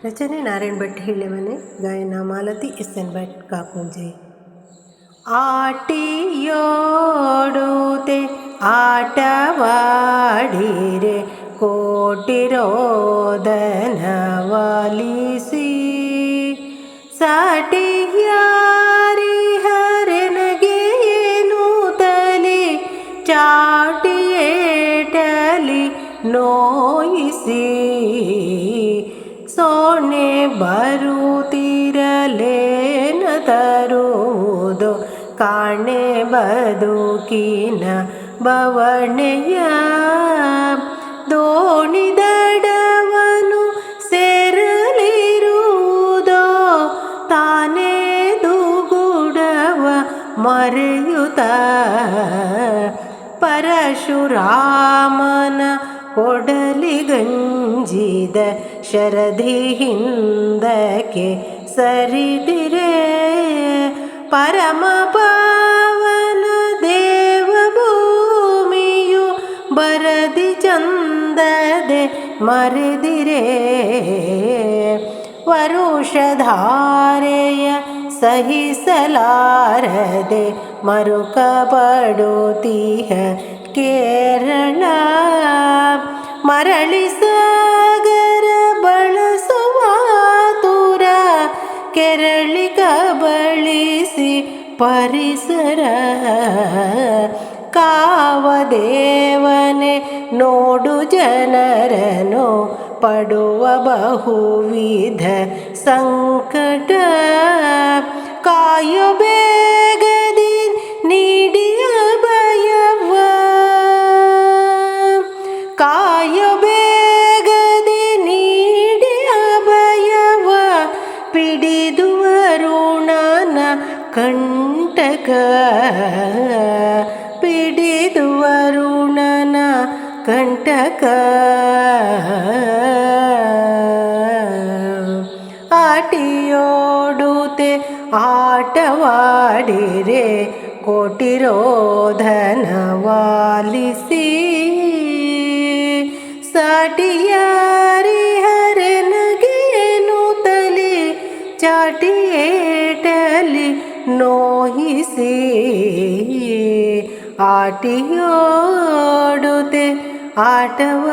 ರಚನೆ ನಾರಾಯಣ್ ಭಟ್ ಹಿಳ್ಳೆಮನೆ. ಗಾಯನ ಮಾಲತಿ ಎಸ್.ಎನ್. ಭಟ್ ಕಾಕುಂಜೆ. ಆಟಿಯೋಡುತೆ ಆಟವಾಡಿರೆ ಕೋಟಿರೋದನವಲಿಸಿ ಸಾಟಿಯಾರಿ ಹರನಗೆ ಏನು ತಲಿ ಚಾಟಿಯೇಟಲಿ ನೋಯಿಸಿ ಸೋಣೆ ಬರುತ್ತಿರಲೇನ ತರುವುದು ಕಾಣೆ ಬದುಕಿನ ಬವಣೆಯ ದೋಣಿದಡವನು ಸೇರಲಿರುವುದೋ ತಾನೇ ದುಗುಡವ ಮರೆಯುತ್ತ ಪರಶುರಾಮನ ಕೊಡಲಿಗಂಜಿದ ಶರಧಿ ಹಿಂದಕ್ಕೆ ಸರಿದಿರೆ ಪರಮ ಪಾವನ ದೇವಭೂಮಿಯು ಬರದಿ ಚಂದದೆ ಮರೆದಿರೆ ವರುಷಧಾರೆಯ ಸಹಿಸಲಾರದೆ ಮರುಕಪಡುತ್ತೀಹ ಕೇರಳ ಮರಳಿ ಸಾಗರ ಬಳಸುವಾತುರ ಕೆರಳಿ ಕಬಳಿಸಿ ಪರಿಸರ ಕಾವದೇವನೆ ನೋಡು ಜನರನು ಪಡುವ ಬಹುವಿಧ ಸಂಕಟ ಕಾಯು ಬೇಗದಿ ನೀಡಿಯ ಭಯವ ಕಾಯು ಬೇಗದಿ ನೀಡಿಯ ಭಯವ ಪಿಡಿದು ವರುಣನ ಕಂಟಕ ಪಿಡಿದು ವರುಣನ ಕಂಟಕ ಆಟಿಯೋಡುತೆ ಆಟವಾಡಿರೆ ಕೋಟಿರೋಧನವಾಲಿಸಿ ಸಾಟಿಯಾರಿ ಹರನಗೇನು ತಲಿ ಚಾಟಿಯೇಟಲಿ ನೋಯಿಸಿ ಆಟಿಯೋಡುತೆ ಆಟವಾಡಿರೆ